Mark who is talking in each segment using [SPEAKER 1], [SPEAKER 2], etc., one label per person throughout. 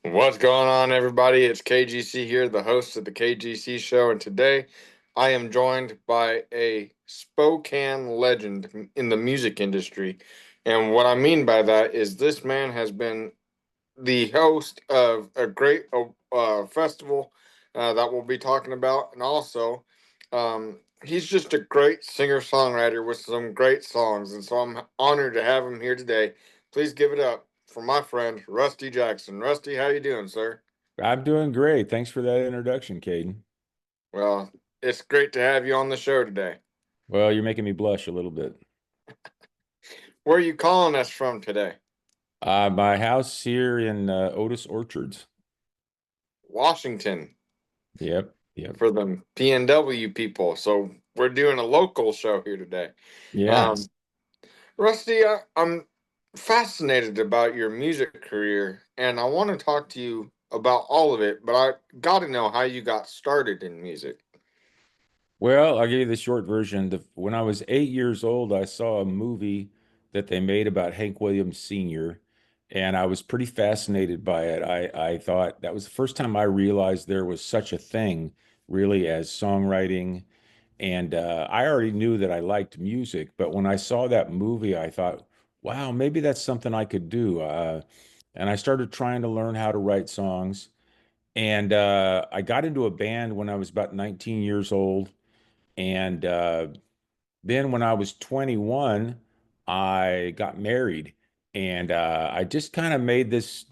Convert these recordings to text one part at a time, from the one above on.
[SPEAKER 1] What's going on, everybody? It's KGC here, the host of the KGC Show, and today I am joined by a Spokane legend in the music industry. And what I mean by that is this man has been the host of a great festival that we'll be talking about, and also he's just a great singer-songwriter with some great songs, and so I'm honored to have him here today. Please give it up for my friend Rusty Jackson. Rusty, how you doing, sir?
[SPEAKER 2] I'm doing great. Thanks for that introduction, Caden.
[SPEAKER 1] Well, it's great to have you on the show today.
[SPEAKER 2] Well, you're making me blush a little bit.
[SPEAKER 1] Where are you calling us from today?
[SPEAKER 2] My house here in Otis Orchards.
[SPEAKER 1] Washington,
[SPEAKER 2] Yep, yep.
[SPEAKER 1] for the PNW people. So we're doing a local show here today.
[SPEAKER 2] Yeah.
[SPEAKER 1] Um, Rusty, I'm fascinated about your music career, and I want to talk to you about all of it, but I got to know how you got started in music.
[SPEAKER 2] Well, I'll give you the short version. When I was 8 years old, I saw a movie that they made about Hank Williams Sr., and I was pretty fascinated by it. I thought that was the first time I realized there was such a thing really as songwriting. And I already knew that I liked music, but when I saw that movie, I thought, wow, maybe that's something I could do. And I started trying to learn how to write songs. And I got into a band when I was about 19 years old. And then when I was 21, I got married. And I just kind of made this,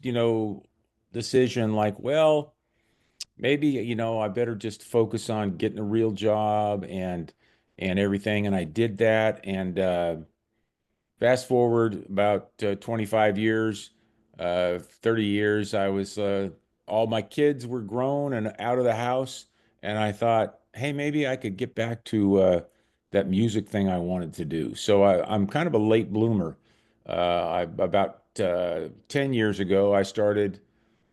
[SPEAKER 2] decision like, well, maybe, I better just focus on getting a real job and everything. And I did that. And fast forward about 25 years, 30 years, I was all my kids were grown and out of the house. And I thought, hey, maybe I could get back to that music thing I wanted to do. So I'm kind of a late bloomer. About 10 years ago, I started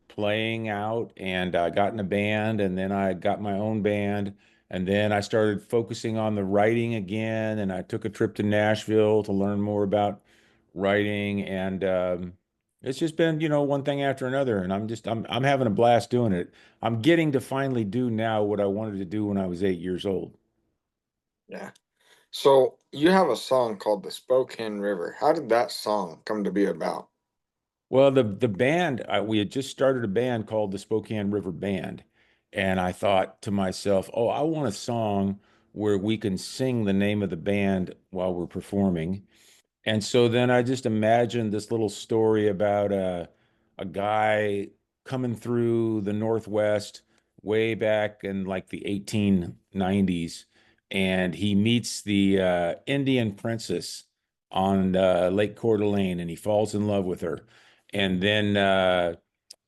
[SPEAKER 2] playing out and I got in a band and then I got my own band and then I started focusing on the writing again and I took a trip to Nashville to learn more about writing and it's just been, one thing after another and I'm having a blast doing it. I'm getting to finally do now what I wanted to do when I was 8 years old.
[SPEAKER 1] Yeah. So you have a song called The Spokane River. How did that song come to be about?
[SPEAKER 2] Well, the band, we had just started a band called the Spokane River Band. And I thought to myself, oh, I want a song where we can sing the name of the band while we're performing. And so then I just imagined this little story about a guy coming through the Northwest way back in like the 1890s, and he meets the Indian princess on Lake Coeur d'Alene, and he falls in love with her. And then,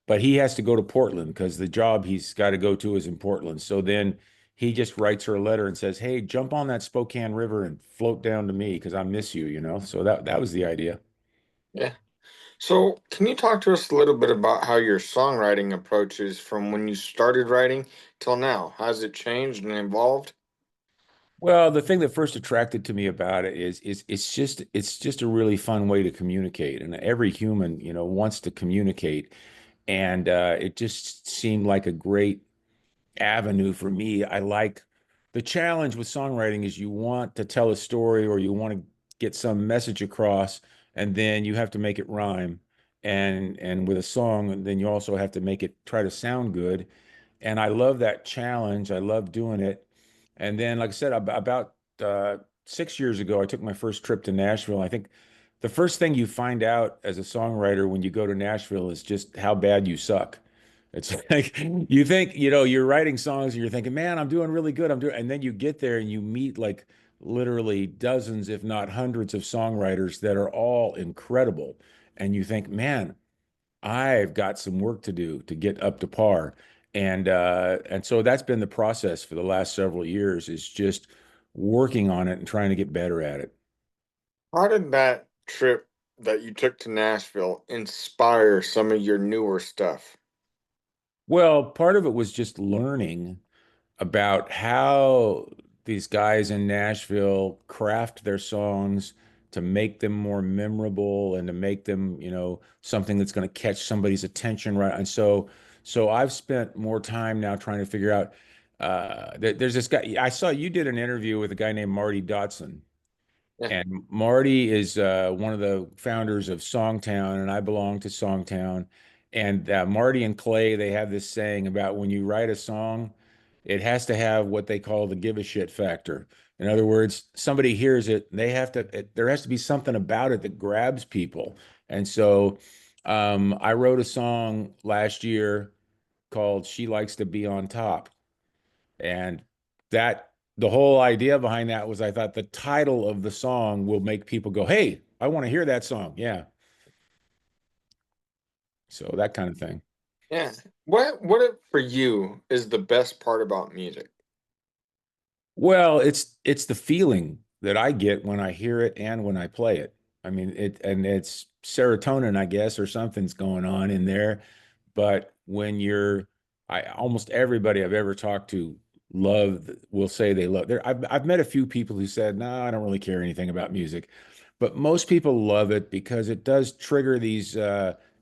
[SPEAKER 2] but he has to go to Portland because the job he's got to go to is in Portland. So then he just writes her a letter and says, "Hey, jump on that Spokane River and float down to me because I miss you." So that was the idea.
[SPEAKER 1] Yeah. So can you talk to us a little bit about how your songwriting approach is from when you started writing till now? Has it changed and evolved?
[SPEAKER 2] Well, the thing that first attracted to me about it is it's just a really fun way to communicate, and every human, wants to communicate, and it just seemed like a great avenue for me. I like the challenge with songwriting is you want to tell a story or you want to get some message across, and then you have to make it rhyme. And with a song, then you also have to make it try to sound good. And I love that challenge. I love doing it. And then, like I said, about 6 years ago, I took my first trip to Nashville. I think the first thing you find out as a songwriter when you go to Nashville is just how bad you suck. It's like you think, you're writing songs and you're thinking, man, I'm doing really good. And then you get there and you meet like literally dozens, if not hundreds of songwriters that are all incredible. and you think, man, I've got some work to do to get up to par. And so that's been the process for the last several years is just working on it and trying to get better at it.
[SPEAKER 1] How did that trip that you took to Nashville inspire some of your newer stuff?
[SPEAKER 2] Well, part of it was just learning about how these guys in Nashville craft their songs to make them more memorable and to make them, something that's going to catch somebody's attention, right? And so I've spent more time now trying to figure out. There's this guy. I saw you did an interview with a guy named Marty Dotson.
[SPEAKER 1] Yeah.
[SPEAKER 2] And Marty is one of the founders of Songtown, and I belong to Songtown. And Marty and Clay, they have this saying about when you write a song, it has to have what they call the give a shit factor. In other words, somebody hears it, there has to be something about it that grabs people. And so I wrote a song last year called She Likes to Be on Top. And that the whole idea behind that was I thought the title of the song will make people go, "Hey, I want to hear that song." Yeah. So that kind of thing.
[SPEAKER 1] Yeah. What for you is the best part about music?
[SPEAKER 2] Well, it's the feeling that I get when I hear it and when I play it. I mean, it's serotonin, I guess, or something's going on in there. But when I almost everybody I've ever talked to will say they love there. I've met a few people who said, "No, I don't really care anything about music," but most people love it because it does trigger these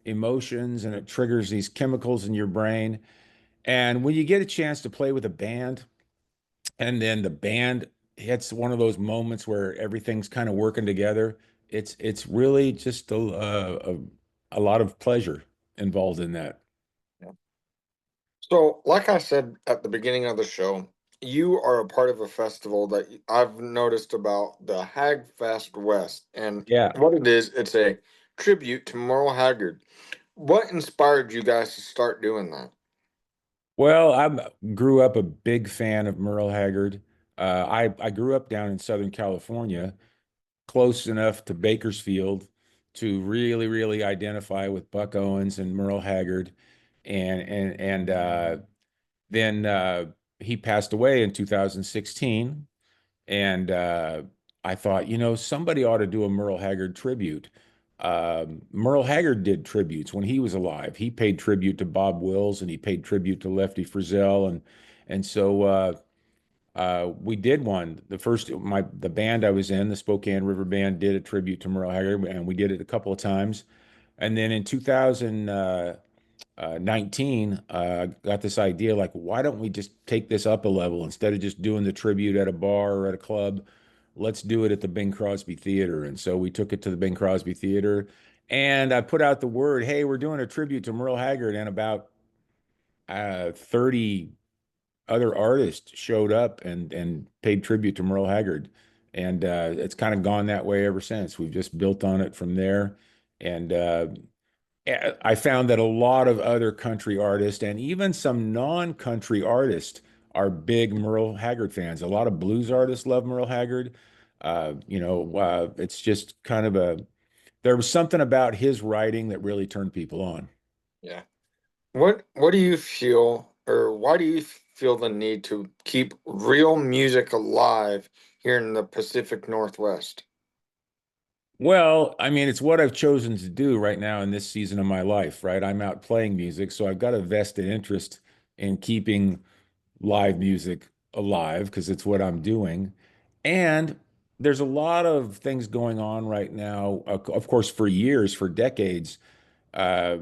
[SPEAKER 2] emotions and it triggers these chemicals in your brain. And when you get a chance to play with a band, and then the band hits one of those moments where everything's kind of working together, it's really just a lot of pleasure involved in that.
[SPEAKER 1] Yeah. So, like I said at the beginning of the show, you are a part of a festival that I've noticed about the Hagfest West. And
[SPEAKER 2] Yeah.
[SPEAKER 1] what it is, it's a tribute to Merle Haggard. What inspired you guys to start doing that?
[SPEAKER 2] Well, I grew up a big fan of Merle Haggard. I grew up down in Southern California, close enough to Bakersfield to really, really identify with Buck Owens and Merle Haggard. And then he passed away in 2016. And I thought, somebody ought to do a Merle Haggard tribute. Merle Haggard did tributes when he was alive. He paid tribute to Bob Wills and he paid tribute to Lefty Frizzell, and so we did one. The band I was in, the Spokane River Band, did a tribute to Merle Haggard, and we did it a couple of times. And then in 2019, got this idea like, why don't we just take this up a level instead of just doing the tribute at a bar or at a club? Let's do it at the Bing Crosby Theater. And so we took it to the Bing Crosby Theater, and I put out the word, hey, we're doing a tribute to Merle Haggard, and about 30 other artists showed up and paid tribute to Merle Haggard. And it's kind of gone that way ever since. We've just built on it from there. And I found that a lot of other country artists and even some non-country artists are big Merle Haggard fans. A lot of blues artists love Merle Haggard. It's just kind of there was something about his writing that really turned people on.
[SPEAKER 1] Yeah. What do you feel, or why do you feel the need to keep real music alive here in the Pacific Northwest?
[SPEAKER 2] Well, I mean, it's what I've chosen to do right now in this season of my life, right? I'm out playing music, so I've got a vested interest in keeping live music alive because it's what I'm doing. And there's a lot of things going on right now. Of course, for years, for decades, uh,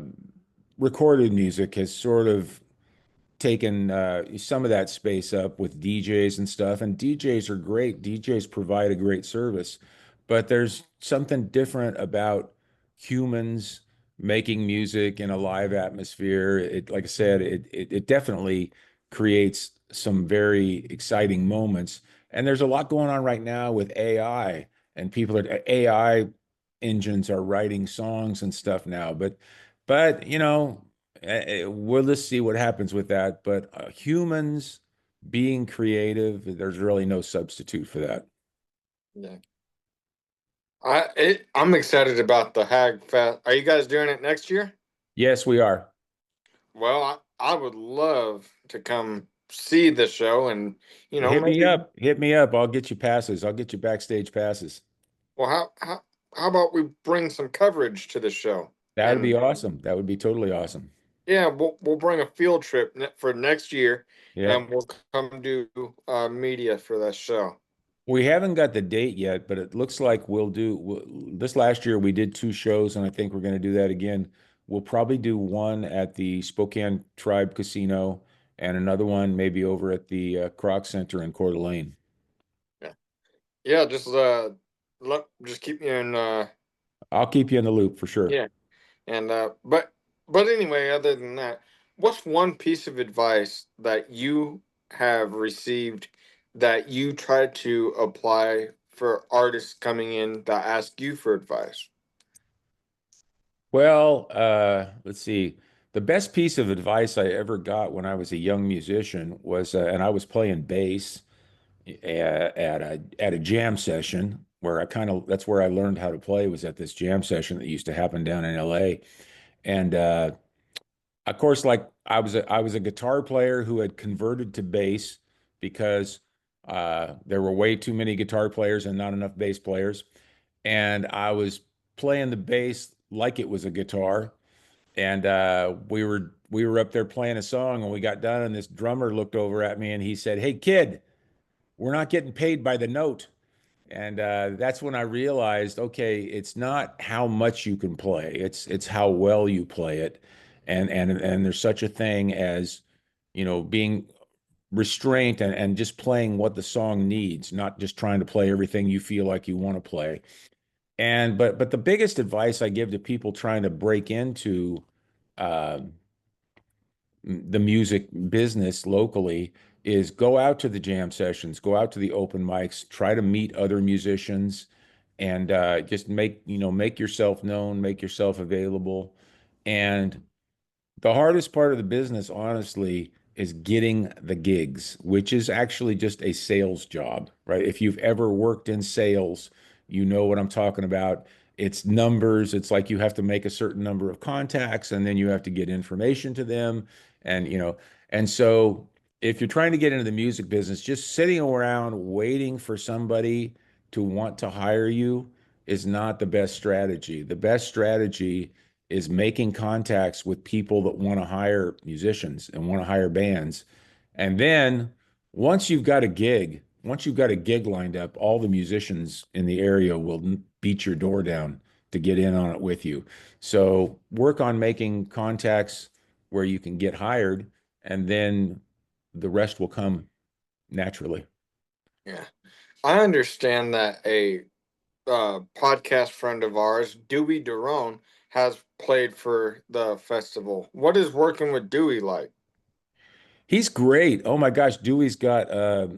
[SPEAKER 2] recorded music has sort of taken some of that space up with DJs and stuff. And DJs are great. DJs provide a great service, but there's something different about humans making music in a live atmosphere. Like I said, it definitely creates some very exciting moments. And there's a lot going on right now with AI, and AI engines are writing songs and stuff now. But we'll just see what happens with that. But humans being creative, there's really no substitute for that.
[SPEAKER 1] Yeah. I'm excited about the Hag Fest. Are you guys doing it next year?
[SPEAKER 2] Yes, we are.
[SPEAKER 1] Well, I would love to come see the show and
[SPEAKER 2] Hit me
[SPEAKER 1] maybe.
[SPEAKER 2] up. Hit me up. I'll get you passes. I'll get you backstage passes.
[SPEAKER 1] Well, how about we bring some coverage to the show?
[SPEAKER 2] That would be
[SPEAKER 1] And
[SPEAKER 2] awesome. That would be totally awesome.
[SPEAKER 1] yeah, we'll bring a field trip for next year,
[SPEAKER 2] Yeah.
[SPEAKER 1] and we'll come do media for that show.
[SPEAKER 2] We haven't got the date yet, but it looks like this last year we did two shows, and I think we're going to do that again. We'll probably do one at the Spokane Tribe Casino and another one maybe over at the Croc Center in Coeur d'Alene.
[SPEAKER 1] Yeah, yeah. Just keep me in.
[SPEAKER 2] I'll keep you in the loop for sure.
[SPEAKER 1] Yeah, and but anyway, other than that, what's one piece of advice that you have received that you try to apply for artists coming in that ask you for advice?
[SPEAKER 2] Well, let's see. The best piece of advice I ever got when I was a young musician was, and I was playing bass at a jam session where that's where I learned how to play was at this jam session that used to happen down in LA. And of course, like I was a guitar player who had converted to bass because there were way too many guitar players and not enough bass players. And I was playing the bass like it was a guitar. And we were up there playing a song and we got done and this drummer looked over at me and he said, "Hey kid, we're not getting paid by the note." And that's when I realized, okay, it's not how much you can play, it's how well you play it. And there's such a thing as, being restraint and just playing what the song needs, not just trying to play everything you feel like you want to play. And but the biggest advice I give to people trying to break into uh, the music business locally is go out to the jam sessions, go out to the open mics, try to meet other musicians, and just make yourself known, make yourself available. And the hardest part of the business, honestly, is getting the gigs, which is actually just a sales job, right? If you've ever worked in sales, you know what I'm talking about. It's numbers. It's like you have to make a certain number of contacts and then you have to get information to them. And, and so if you're trying to get into the music business, just sitting around waiting for somebody to want to hire you is not the best strategy. The best strategy is making contacts with people that want to hire musicians and want to hire bands. And then once you've got a gig lined up, all the musicians in the area will beat your door down to get in on it with you. So work on making contacts where you can get hired, and then the rest will come naturally.
[SPEAKER 1] Yeah, I understand that a podcast friend of ours, Dewey Derone, has played for the festival. What is working with Dewey like?
[SPEAKER 2] He's great. Oh my gosh, Dewey's got a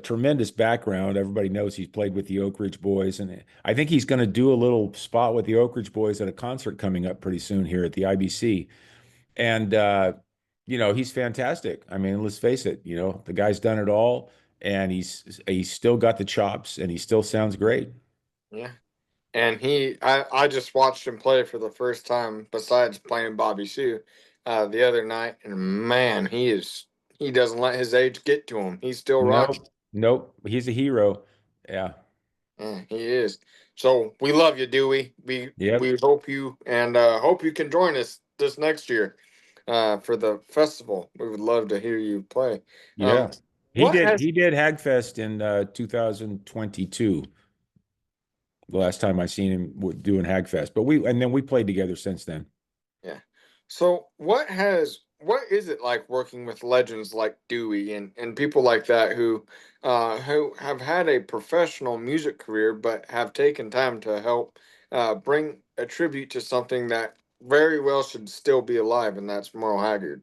[SPEAKER 2] tremendous background. Everybody knows he's played with the Oak Ridge Boys, and I think he's going to do a little spot with the Oak Ridge Boys at a concert coming up pretty soon here at the IBC. And he's fantastic. I mean, let's face it, the guy's done it all, and he's still got the chops, and he still sounds great.
[SPEAKER 1] Yeah. And I just watched him play for the first time besides playing Bobby Sue the other night, and man, he doesn't let his age get to him. He's still rocking.
[SPEAKER 2] Nope, nope, he's a hero. Yeah,
[SPEAKER 1] Yeah, he is. So we love you, Dewey. We
[SPEAKER 2] yep,
[SPEAKER 1] hope you and hope you can join us this next year for the festival. We would love to hear you play.
[SPEAKER 2] yeah.
[SPEAKER 1] Um,
[SPEAKER 2] He
[SPEAKER 1] what
[SPEAKER 2] did
[SPEAKER 1] has
[SPEAKER 2] he did Hagfest in 2022. The last time I seen him doing Hagfest. And then we played together since then.
[SPEAKER 1] Yeah. So what is it like working with legends like Dewey and people like that who have had a professional music career but have taken time to help bring a tribute to something that very well should still be alive, and that's Merle Haggard.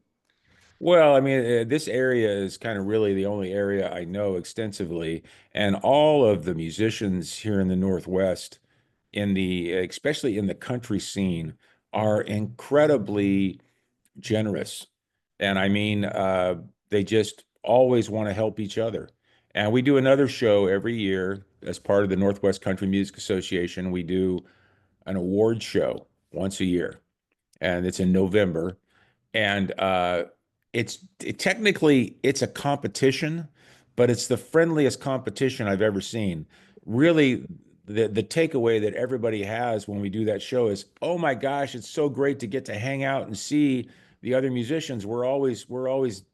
[SPEAKER 2] Well, I mean, this area is kind of really the only area I know extensively, and all of the musicians here in the Northwest, especially in the country scene, are incredibly generous. And I mean, they just always want to help each other. And we do another show every year as part of the Northwest Country Music Association, we do an award show once a year, and it's in November. And technically it's a competition, but it's the friendliest competition I've ever seen. Really, the takeaway that everybody has when we do that show is, oh my gosh, it's so great to get to hang out and see the other musicians. We're always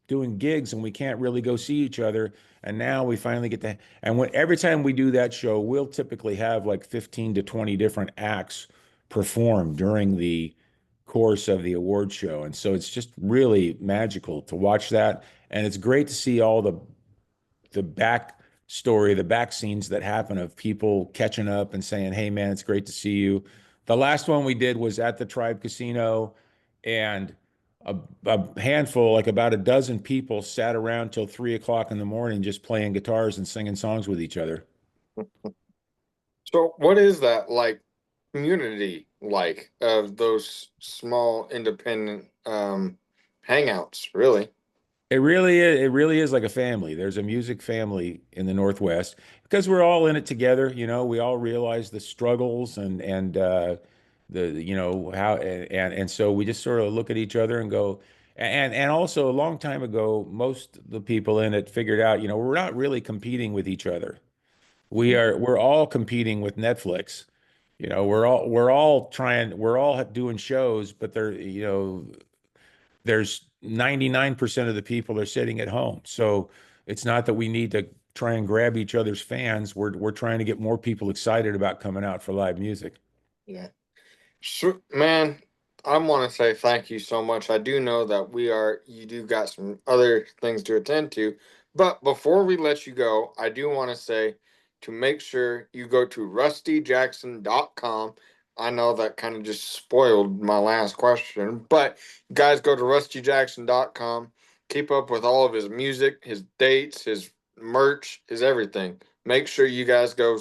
[SPEAKER 2] doing gigs and we can't really go see each other. And now we finally get to, and every time we do that show, we'll typically have like 15 to 20 different acts perform during the course of the award show. And so it's just really magical to watch that. And it's great to see all the back story, the back scenes that happen of people catching up and saying, "Hey man, it's great to see you." The last one we did was at the Tribe Casino, and a handful, like about a dozen people, sat around till 3 o'clock in the morning just playing guitars and singing songs with each other.
[SPEAKER 1] So what is that like community like of those small independent hangouts, really?
[SPEAKER 2] It really is like a family. There's a music family in the Northwest because we're all in it together. We all realize the struggles and the how and so we just sort of look at each other and go, and also a long time ago, most of the people in it figured out, we're not really competing with each other. We're all competing with Netflix. We're all doing shows, but there's 99% of the people are sitting at home. So it's not that we need to try and grab each other's fans. We're trying to get more people excited about coming out for live music.
[SPEAKER 1] Yeah. Sure, man, I want to say thank you so much. I do know that you do got some other things to attend to. But before we let you go, I do want to say to make sure you go to rustyjackson.com. I know that kind of just spoiled my last question, but you guys go to rustyjackson.com. Keep up with all of his music, his dates, his merch, his everything. Make sure you guys go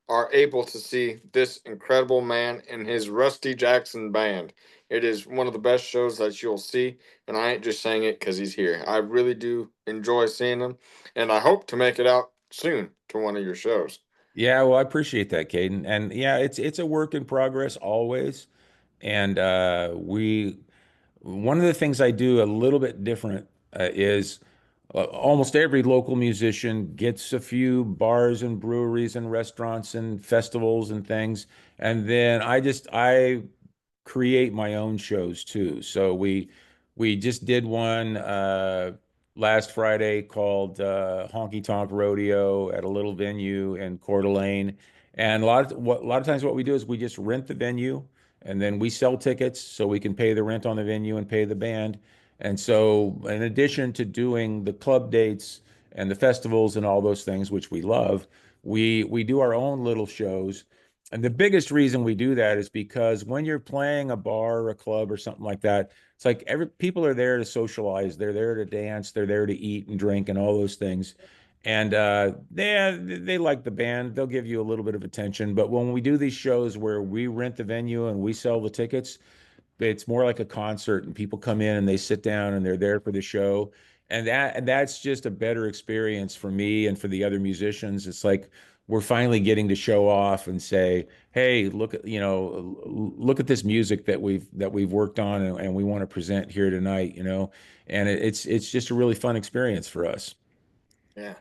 [SPEAKER 1] are able to see this incredible man and his Rusty Jackson band. It is one of the best shows that you'll see, and I ain't just saying it because he's here. I really do enjoy seeing him, and I hope to make it out soon to one of your shows.
[SPEAKER 2] Yeah, well, I appreciate that, Caden. And yeah, it's a work in progress always. And we one of the things I do a little bit different is almost every local musician gets a few bars and breweries and restaurants and festivals and things. And then I create my own shows too. So we just did one last Friday called Honky Tonk Rodeo at a little venue in Coeur d'Alene. And a lot of times what we do is we just rent the venue and then we sell tickets so we can pay the rent on the venue and pay the band. And so in addition to doing the club dates and the festivals and all those things, which we love, we do our own little shows. And the biggest reason we do that is because when you're playing a bar or a club or something like that, it's like every people are there to socialize, they're there to dance, they're there to eat and drink and all those things. And they like the band, they'll give you a little bit of attention. But when we do these shows where we rent the venue and we sell the tickets, it's more like a concert and people come in and they sit down and they're there for the show. And that's just a better experience for me and for the other musicians. It's like we're finally getting to show off and say, "Hey, look at this music that we've worked on and we want to present here tonight." And it's just a really fun experience for us.
[SPEAKER 1] Yeah.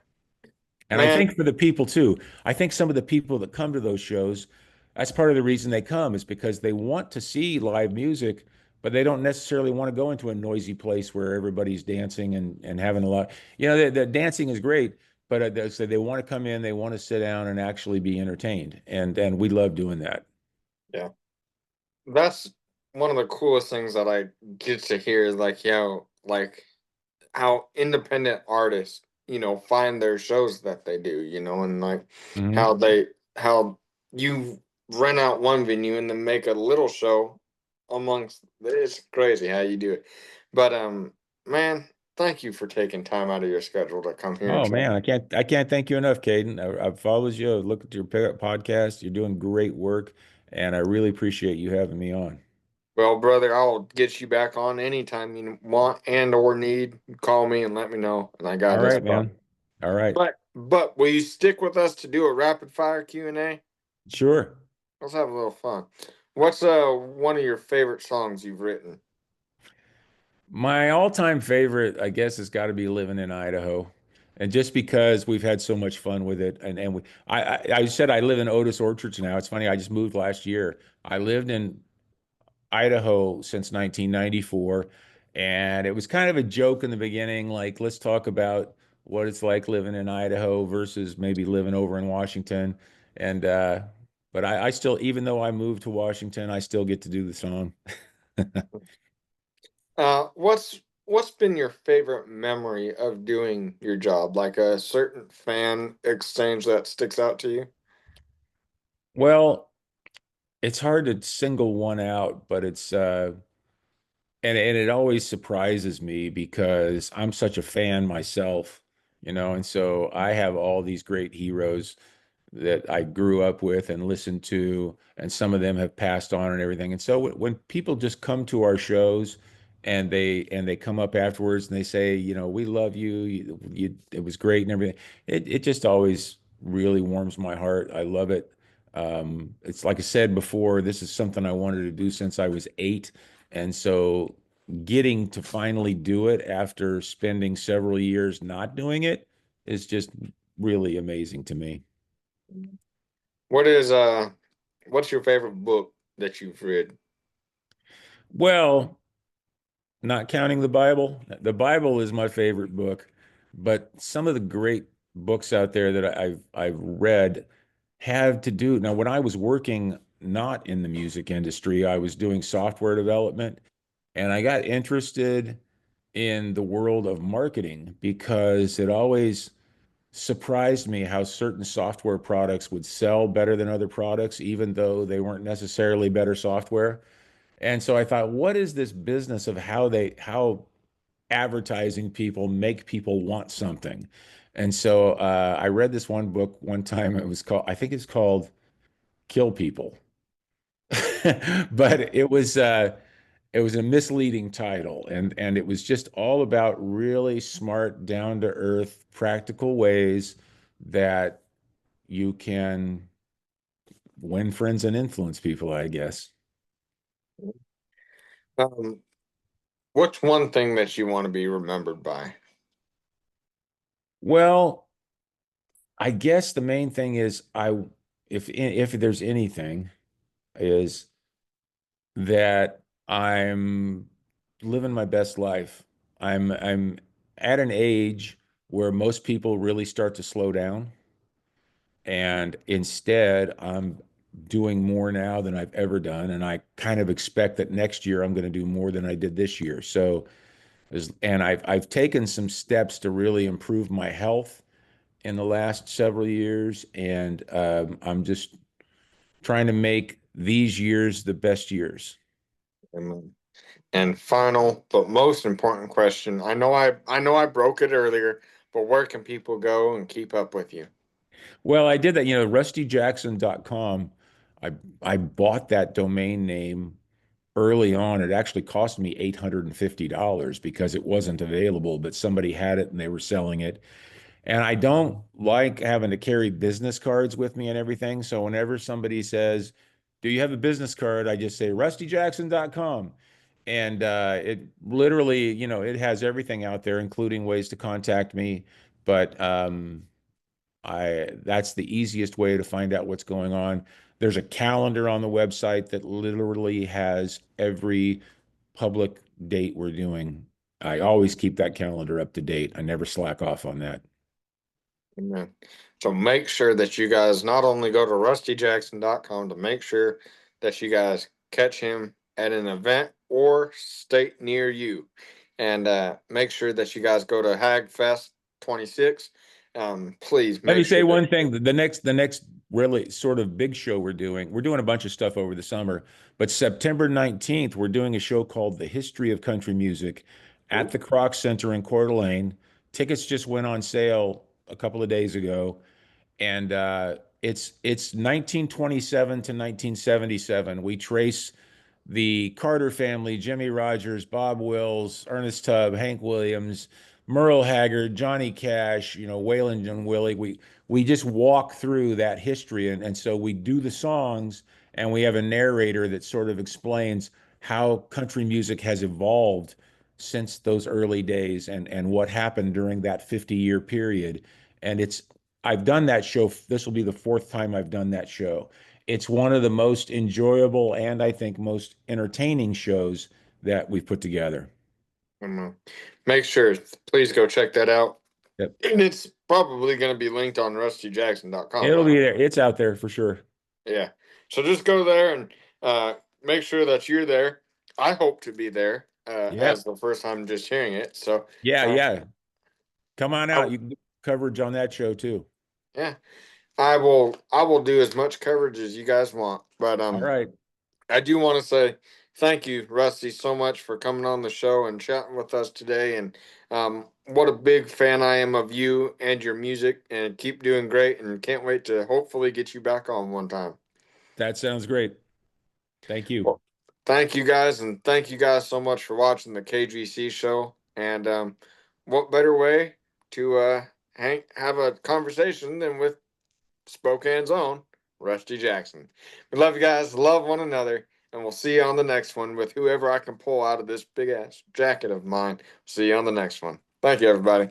[SPEAKER 2] And I
[SPEAKER 1] Man,
[SPEAKER 2] think for the people too, I think some of the people that come to those shows, that's part of the reason they come is because they want to see live music, but they don't necessarily want to go into a noisy place where everybody's dancing and having a lot. The dancing is great, but so they want to come in, they want to sit down and actually be entertained, and we love doing that.
[SPEAKER 1] yeah. That's one of the coolest things that I get to hear is like how independent artists, find their shows that they do, and like
[SPEAKER 2] Mhm.
[SPEAKER 1] how you rent out one venue and then make a little show amongst it's crazy how you do it. But man, thank you for taking time out of your schedule to come here and
[SPEAKER 2] Oh
[SPEAKER 1] chat.
[SPEAKER 2] man, I can't thank you enough, Caden. I've followed you, I've looked at your podcast. You're doing great work, and I really appreciate you having me on.
[SPEAKER 1] Well, brother, I'll get you back on anytime you want and or need. Call me and let me know, and I
[SPEAKER 2] All
[SPEAKER 1] got this
[SPEAKER 2] right,
[SPEAKER 1] spot.
[SPEAKER 2] man. All right.
[SPEAKER 1] But But will you stick with us to do a rapid fire Q&A?
[SPEAKER 2] Sure.
[SPEAKER 1] Let's have a little fun. What's one of your favorite songs you've written?
[SPEAKER 2] My all-time favorite, I guess, has got to be Living in Idaho. And just because we've had so much fun with it, and I said I live in Otis Orchards now. It's funny, I just moved last year. I lived in Idaho since 1994, and it was kind of a joke in the beginning, like let's talk about what it's like living in Idaho versus maybe living over in Washington. And but I still, even though I moved to Washington, I still get to do the song.
[SPEAKER 1] What's been your favorite memory of doing your job? Like a certain fan exchange that sticks out to you?
[SPEAKER 2] Well, it's hard to single one out, but it's and it always surprises me because I'm such a fan myself, and so I have all these great heroes that I grew up with and listened to, and some of them have passed on and everything. And so when people just come to our shows and they come up afterwards and they say, we love you, it was great and everything, it just always really warms my heart. I love it. It's like I said before, this is something I wanted to do since I was 8. And so getting to finally do it after spending several years not doing it is just really amazing to me.
[SPEAKER 1] What is what's your favorite book that you've read?
[SPEAKER 2] Well, not counting the Bible. The Bible is my favorite book, but some of the great books out there that I've read have to do. Now, when I was working not in the music industry, I was doing software development, and I got interested in the world of marketing because it always surprised me how certain software products would sell better than other products, even though they weren't necessarily better software. And so I thought, what is this business of how advertising people make people want something? And so I read this one book one time. I think it's called Kill People, but it was a misleading title, and it was just all about really smart, down to earth, practical ways that you can win friends and influence people, I guess.
[SPEAKER 1] Um, what's one thing that you want to be remembered by?
[SPEAKER 2] Well, I guess the main thing is if there's anything is that I'm living my best life. I'm at an age where most people really start to slow down, and instead I'm doing more now than I've ever done, and I kind of expect that next year I'm going to do more than I did this year. So, and I've taken some steps to really improve my health in the last several years, and I'm just trying to make these years the best years.
[SPEAKER 1] Amen. And final, but most important question. I know I broke it earlier, but where can people go and keep up with you?
[SPEAKER 2] Well, I did that, rustyjackson.com. I I bought that domain name early on. It actually cost me $850 because it wasn't available, but somebody had it and they were selling it. And I don't like having to carry business cards with me and everything. So whenever somebody says, "Do you have a business card?" I just say rustyjackson.com. And it literally, it has everything out there, including ways to contact me. But I that's the easiest way to find out what's going on. There's a calendar on the website that literally has every public date we're doing. I always keep that calendar up to date. I never slack off on that.
[SPEAKER 1] Amen. So make sure that you guys not only go to rustyjackson.com to make sure that you guys catch him at an event or state near you. And make sure that you guys go to Hagfest 26. Please
[SPEAKER 2] Let me
[SPEAKER 1] make
[SPEAKER 2] say
[SPEAKER 1] sure that
[SPEAKER 2] one thing. The next really sort of big show we're doing a bunch of stuff over the summer, but September 19th, we're doing a show called The History of Country Music at
[SPEAKER 1] you.
[SPEAKER 2] the Kroc Center in Coeur d'Alene. Tickets just went on sale a couple of days ago, and it's 1927 to 1977. We trace the Carter family, Jimmy Rogers, Bob Wills, Ernest Tubb, Hank Williams, Merle Haggard, Johnny Cash, Waylon and Willie. We just walk through that history, and so we do the songs, and we have a narrator that sort of explains how country music has evolved since those early days and what happened during that 50-year period. And I've done that show. This will be the fourth time I've done that show. It's one of the most enjoyable and I think most entertaining shows that we've put together.
[SPEAKER 1] Um, Make sure, please go check that out.
[SPEAKER 2] Yep.
[SPEAKER 1] And it's probably going to be linked on rustyjackson.com,
[SPEAKER 2] It'll
[SPEAKER 1] right?
[SPEAKER 2] be there. It's out there for sure.
[SPEAKER 1] Yeah. So just go there and make sure that you're there. I hope to be there
[SPEAKER 2] Yep.
[SPEAKER 1] as the first time just hearing it. So
[SPEAKER 2] Yeah,
[SPEAKER 1] uh,
[SPEAKER 2] yeah. Come on
[SPEAKER 1] I,
[SPEAKER 2] out. You can do coverage on that show too.
[SPEAKER 1] yeah, I will do as much coverage as you guys want. But
[SPEAKER 2] All right.
[SPEAKER 1] I do want to say thank you, Rusty, so much for coming on the show and chatting with us today. And what a big fan I am of you and your music. And keep doing great. And can't wait to hopefully get you back on one time.
[SPEAKER 2] That sounds great. Thank you.
[SPEAKER 1] Well, thank you guys, and thank you guys so much for watching the KGC show. And what better way to have a conversation than with Spokane's own Rusty Jackson? We love you guys, love one another, and we'll see you on the next one with whoever I can pull out of this big ass jacket of mine. See you on the next one. Thank you, everybody.